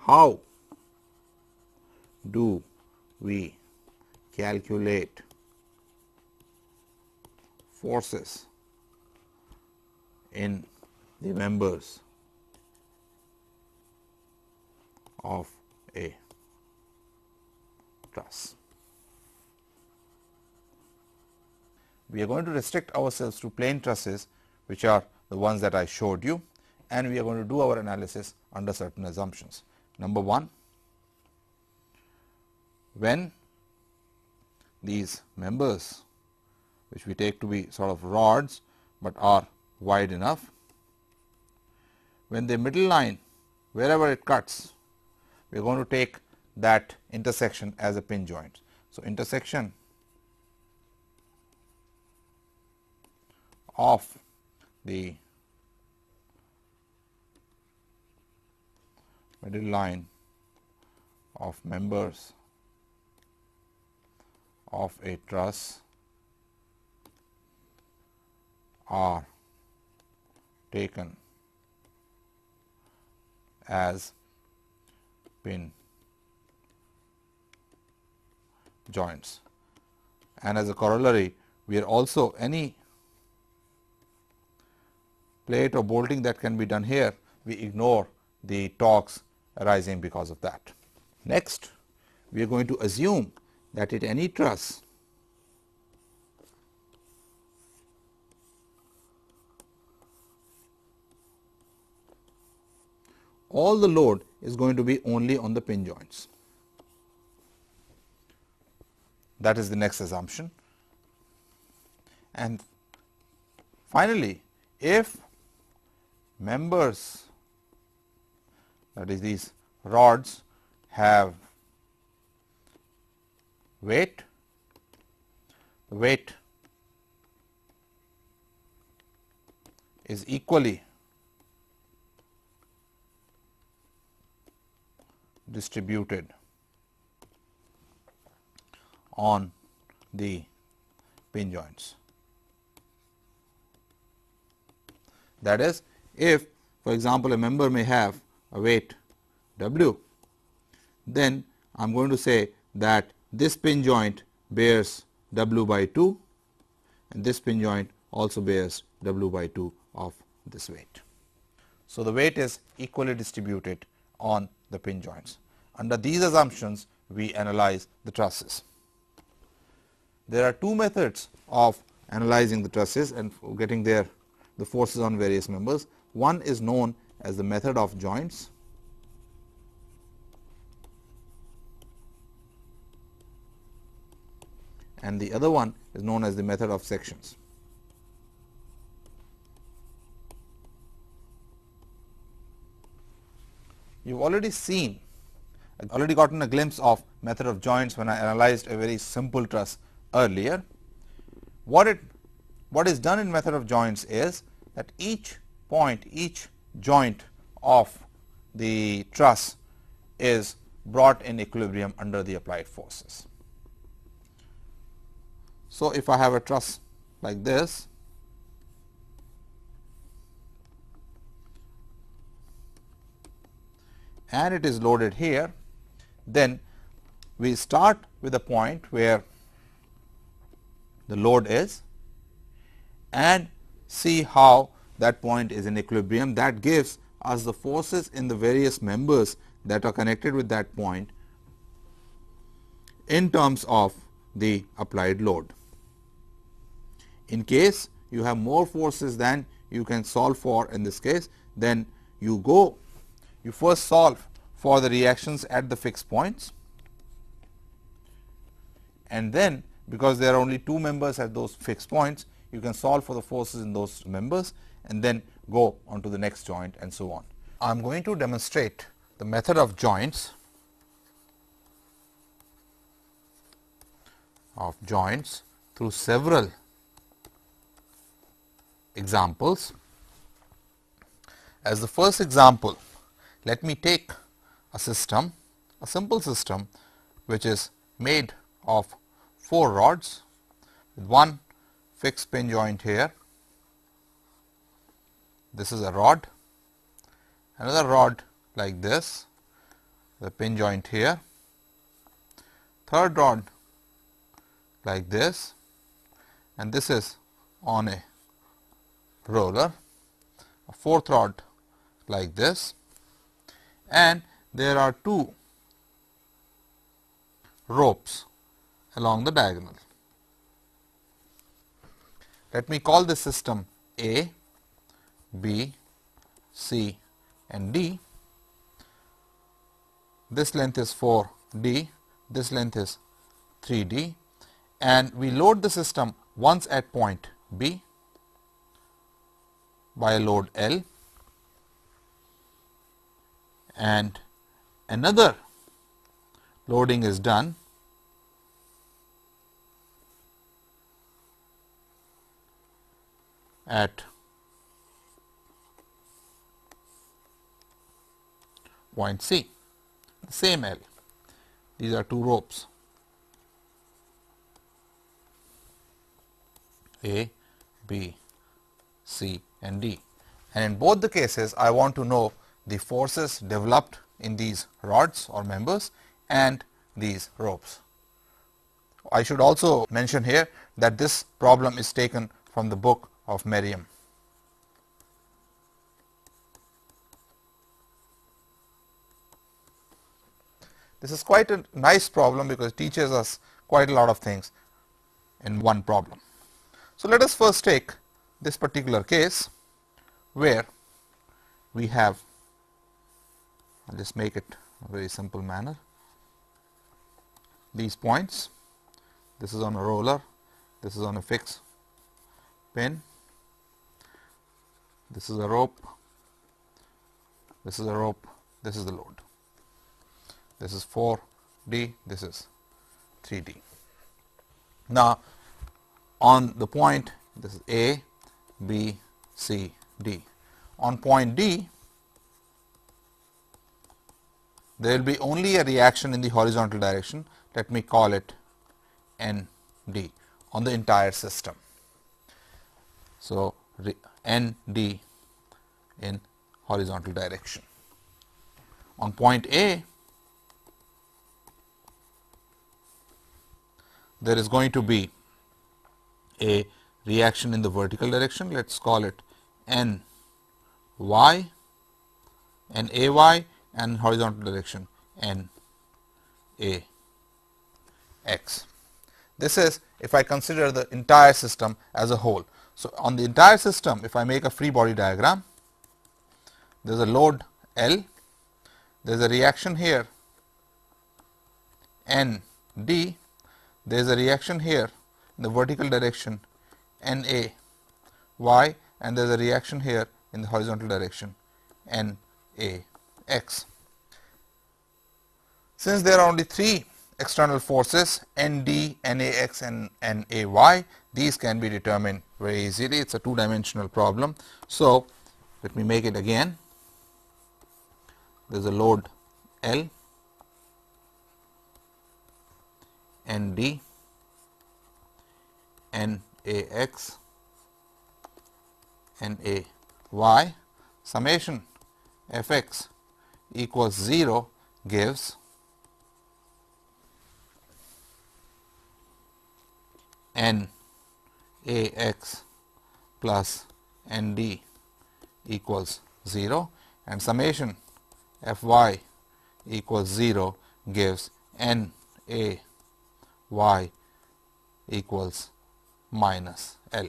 how do we calculate forces in the members of a truss. We are going to restrict ourselves to plain trusses, which are the ones that I showed you, and we are going to do our analysis under certain assumptions. Number 1, when these members, which we take to be sort of rods, but are wide enough, when the middle line, wherever it cuts, we are going to take that intersection as a pin joint. So, intersection of the middle line of members of a truss are taken as pin joints, and as a corollary we are also any plate or bolting that can be done here, we ignore the torques arising because of that. Next, we are going to assume that at any truss all the load is going to be only on the pin joints. That is the next assumption. And finally, if members, that is these rods, have weight, the weight is equally distributed on the pin joints. That is, if for example, a member may have a weight W, then I am going to say that this pin joint bears W by 2 and this pin joint also bears W by 2 of this weight. So, the weight is equally distributed on the pin joints. Under these assumptions, we analyze the trusses. There are two methods of analyzing the trusses and getting the forces on various members. One is known as the method of joints, and the other one is known as the method of sections. You have already seen, already gotten a glimpse of method of joints when I analyzed a very simple truss earlier. What is done in method of joints is that each point, each joint of the truss is brought in equilibrium under the applied forces. So, if I have a truss like this, and it is loaded here, then we start with a point where the load is and see how that point is in equilibrium. That gives us the forces in the various members that are connected with that point in terms of the applied load. In case you have more forces than you can solve for in this case, then you first solve for the reactions at the fixed points, and then because there are only two members at those fixed points, you can solve for the forces in those members and then go on to the next joint and so on. I am going to demonstrate the method of joints through several examples. As the first example, let me take a system, a simple system which is made of 4 rods with one fixed pin joint here. This is a rod, another rod like this, the pin joint here, third rod like this, and this is on a roller, a fourth rod like this, and there are two ropes along the diagonal. Let me call this system A, B, C and D. This length is 4D, this length is 3D, and we load the system once at point B by a load L, and another loading is done at point C, the same L. These are two ropes, A, B, C and D, and in both the cases I want to know the forces developed in these rods or members and these ropes. I should also mention here that this problem is taken from the book of Merriam. This is quite a nice problem because it teaches us quite a lot of things in one problem. So, let us first take this particular case where we have, I will just make it a very simple manner, these points. This is on a roller, this is on a fixed pin, this is a rope, this is a rope, this is the load. This is 4D, this is 3D. Now, on the point, this is A, B, C, D. On point D, there will be only a reaction in the horizontal direction. Let me call it ND on the entire system. So, ND in horizontal direction. On point A, there is going to be a reaction in the vertical direction. Let us call it NY, NAY, and horizontal direction NAX. This is if I consider the entire system as a whole. So, on the entire system, if I make a free body diagram, there is a load L, there is a reaction here ND, there is a reaction here in the vertical direction NAY, and there is a reaction here in the horizontal direction NAX. Since there are only three external forces ND, NAX and NAY, these can be determined very easily. It is a two-dimensional problem. So, let me make it again. There is a load L, ND, NAX, NAY, summation Fx equals 0 gives NAX plus ND equals 0, and summation Fy equals 0 gives NAY equals minus L.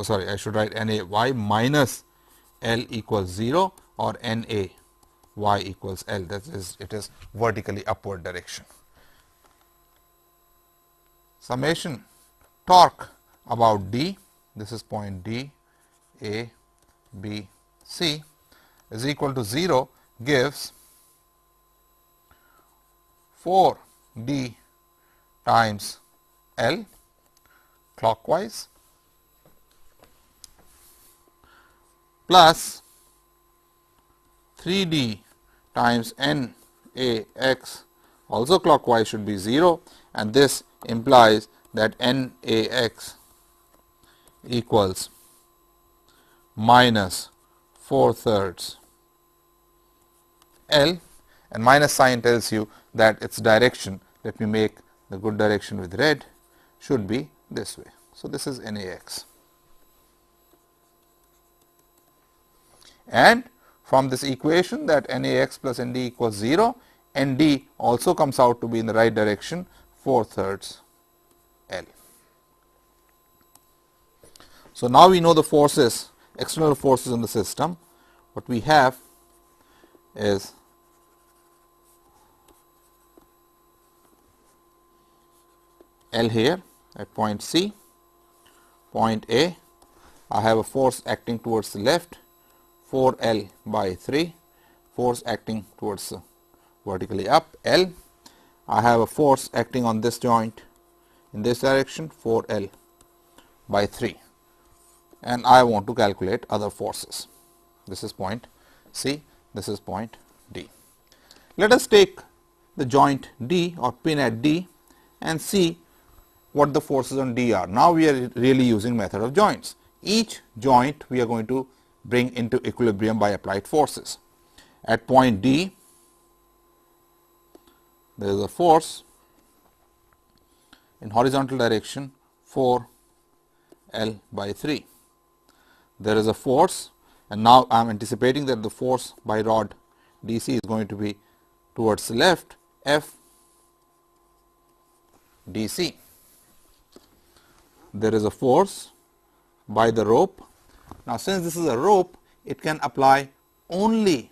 Sorry, I should write NAY minus L equals 0 or NAY equals L, that is, it is vertically upward direction. Summation torque about D, this is point D, A, B, C, is equal to 0 gives 4D times L clockwise plus 3D times NAX also clockwise should be 0, and this implies that NAX equals minus 4/3 L, and minus sign tells you that its direction, let me make the good direction with red, should be this way. So, this is NAX. And from this equation that NAX plus ND equals 0, ND also comes out to be in the right direction, 4/3 L. So, now we know the forces, external forces in the system. What we have is L here at point C, point A, I have a force acting towards the left, 4L by 3, force acting towards vertically up L. I have a force acting on this joint in this direction, 4L by 3, and I want to calculate other forces. This is point C, this is point D. Let us take the joint D or pin at D and see what the forces on D are. Now, we are really using method of joints. Each joint we are going to bring into equilibrium by applied forces. At point D, there is a force in horizontal direction 4L by 3. There is a force, and now I am anticipating that the force by rod DC is going to be towards the left, F DC. There is a force by the rope. Now, since this is a rope, it can apply only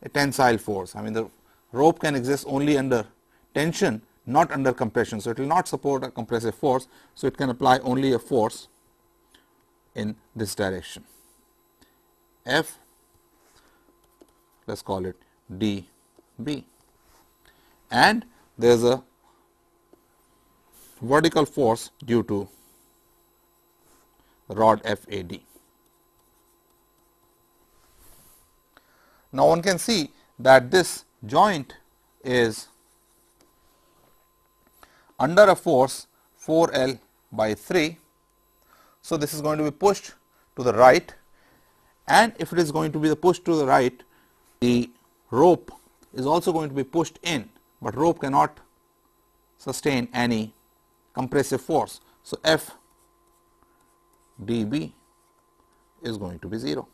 a tensile force. I mean, the rope can exist only under tension, not under compression. So, it will not support a compressive force. So, it can apply only a force in this direction, F, let us call it dB, and there is a vertical force due to rod FAD. Now, one can see that this joint is under a force 4L by 3. So, this is going to be pushed to the right, and if it is going to be pushed to the right, the rope is also going to be pushed in, but rope cannot sustain any compressive force. So, F dB is going to be 0.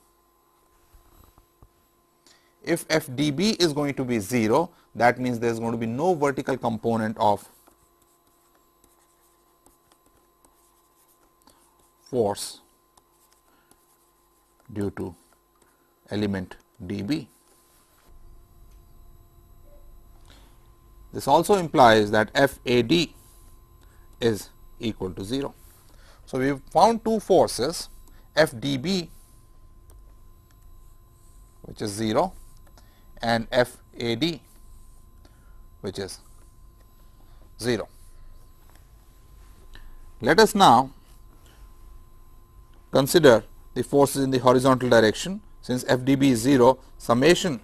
If F dB is going to be 0, that means there is going to be no vertical component of force due to element dB. This also implies that FAD is equal to 0. So, we have found two forces, FDB, which is 0, and FAD, which is 0. Let us now consider the forces in the horizontal direction. Since FDB is 0, summation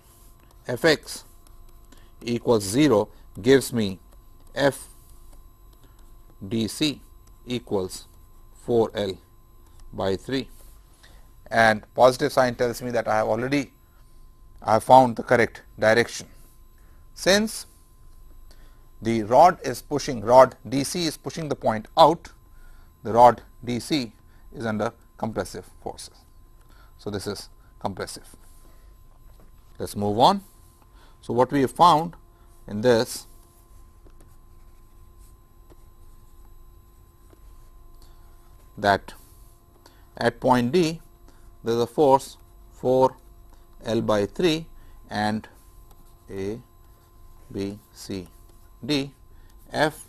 Fx equals 0 gives me FDC equals 4L by 3, and positive sign tells me that I have found the correct direction. Since the rod DC is pushing the point out, the rod DC is under compressive forces. So, this is compressive. Let us move on. So, what we have found in this that at point D there is a force 4L by 3 and A, B, C, D, F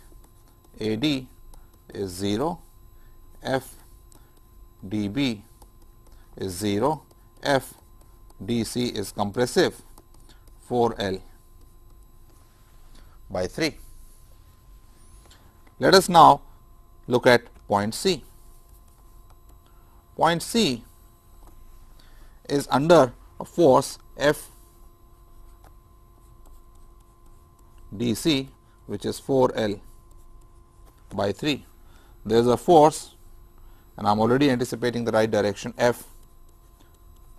A D is 0, F dB is 0, F DC is compressive 4L by 3. Let us now look at point C. Point C is under a force F DC, which is 4L by 3. There is a force, and I am already anticipating the right direction, F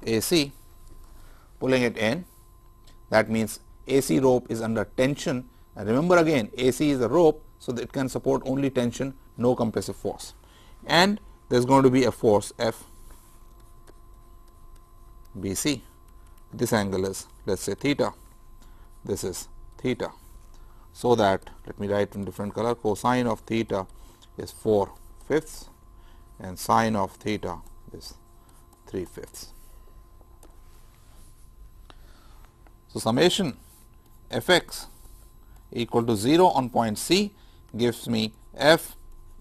AC, pulling it in. That means AC rope is under tension, and remember again AC is a rope, so that it can support only tension, no compressive force, and there is going to be a force F BC. This angle is, let us say, theta, this is theta, so that let me write in different color. Cosine of theta is 4/5 and sine of theta is 3/5. So, summation Fx equal to 0 on point C gives me F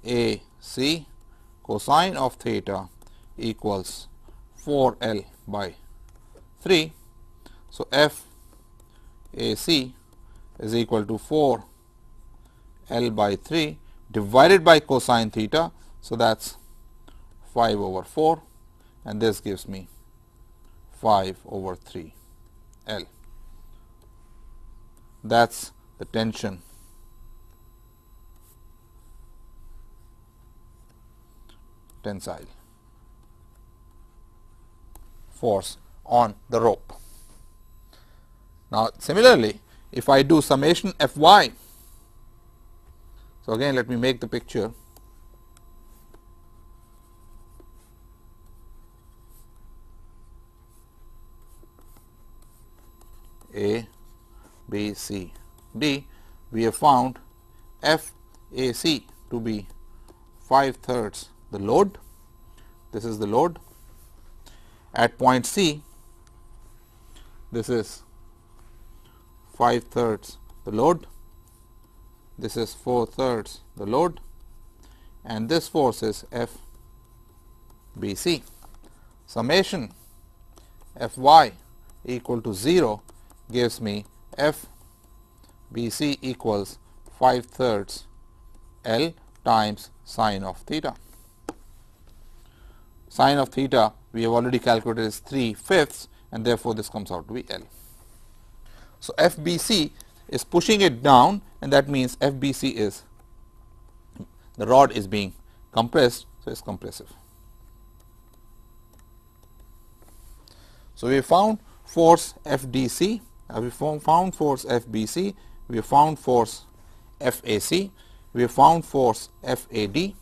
A C cosine of theta equals 4L by 3. So, F A C is equal to 4L by 3 divided by cosine theta. So, that is 5/4, and this gives me 5/3L. That is the tension tensile force on the rope. Now, similarly, if I do summation Fy, so again let me make the picture. A, B, C, D, we have found F A C to be 5/3 the load. This is the load. At point C, this is 5/3 the load, this is 4/3 the load, and this force is F B C. Summation Fy equal to 0 gives me F B C equals 5/3 L times sine of theta. Sine of theta we have already calculated is 3/5, and therefore, this comes out to be L. So, F B C is pushing it down, and that means F B C is, the rod is being compressed, so it is compressive. So, we found force F D C, we found force F B C, we found force F A C, we found force F A D,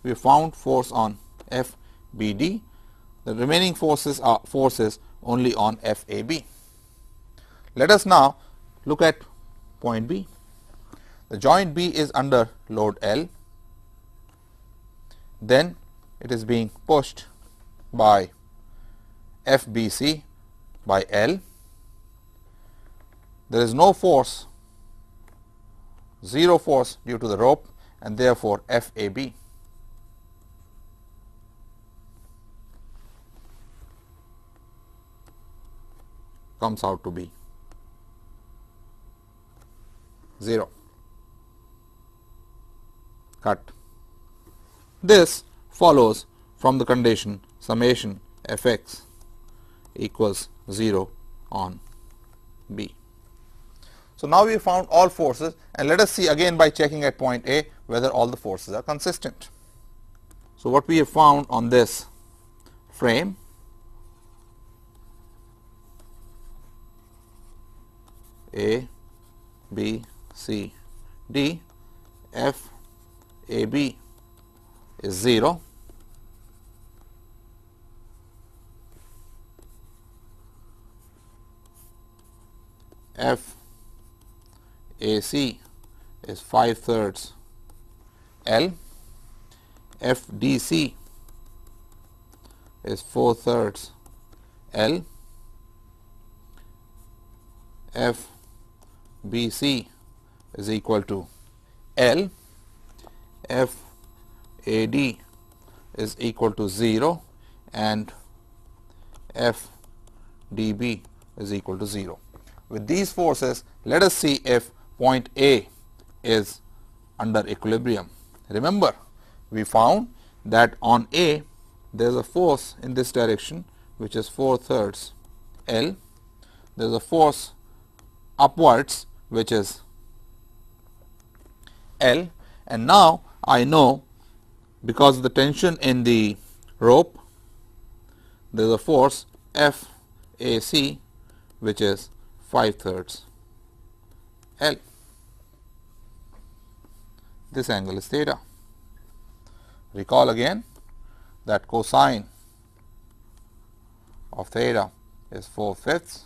we found force on F B D. The remaining forces are forces only on F A B. Let us now look at point B. The joint B is under load L, then it is being pushed by F B C by L. There is no force, 0 force due to the rope, and therefore, F A B comes out to be 0. Cut. This follows from the condition summation Fx equals 0 on B. So, now we have found all forces, and let us see again by checking at point A whether all the forces are consistent. So, what we have found on this frame, A, B, C, D, F A B is 0, F A C is 5/3 L, F D C is 4/3 L, F B C is equal to L, F A D is equal to 0, and F D B is equal to 0. With these forces, let us see if point A is under equilibrium. Remember, we found that on A there is a force in this direction which is 4/3 L, there is a force upwards which is L, and now I know because of the tension in the rope there is a force F A C which is 5/3 L. This angle is theta. Recall again that cosine of theta is 4/5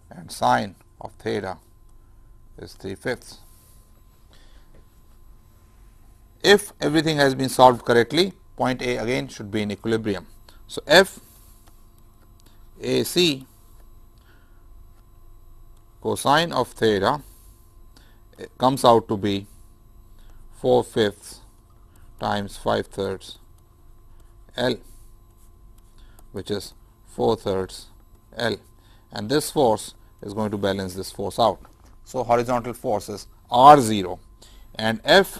and sine of theta is 3/5. If everything has been solved correctly, point A again should be in equilibrium. So, F AC cosine of theta comes out to be 4/5 times 5/3 L, which is 4/3 L, and this force is going to balance this force out. So, horizontal forces are 0 and F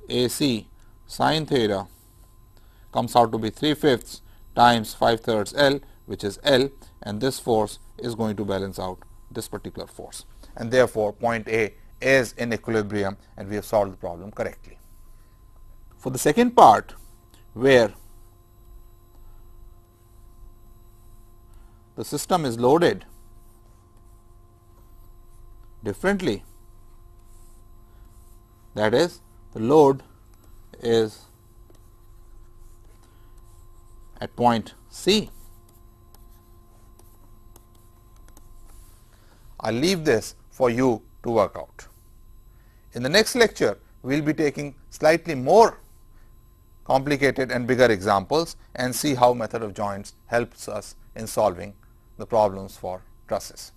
AC sin theta comes out to be 3/5 times 5/3 L, which is L, and this force is going to balance out this particular force, and therefore, point A is in equilibrium and we have solved the problem correctly. For the second part, where the system is loaded differently, that is, the load is at point C. I will leave this for you to work out. In the next lecture, we will be taking slightly more complicated and bigger examples and see how method of joints helps us in solving the problems for trusses.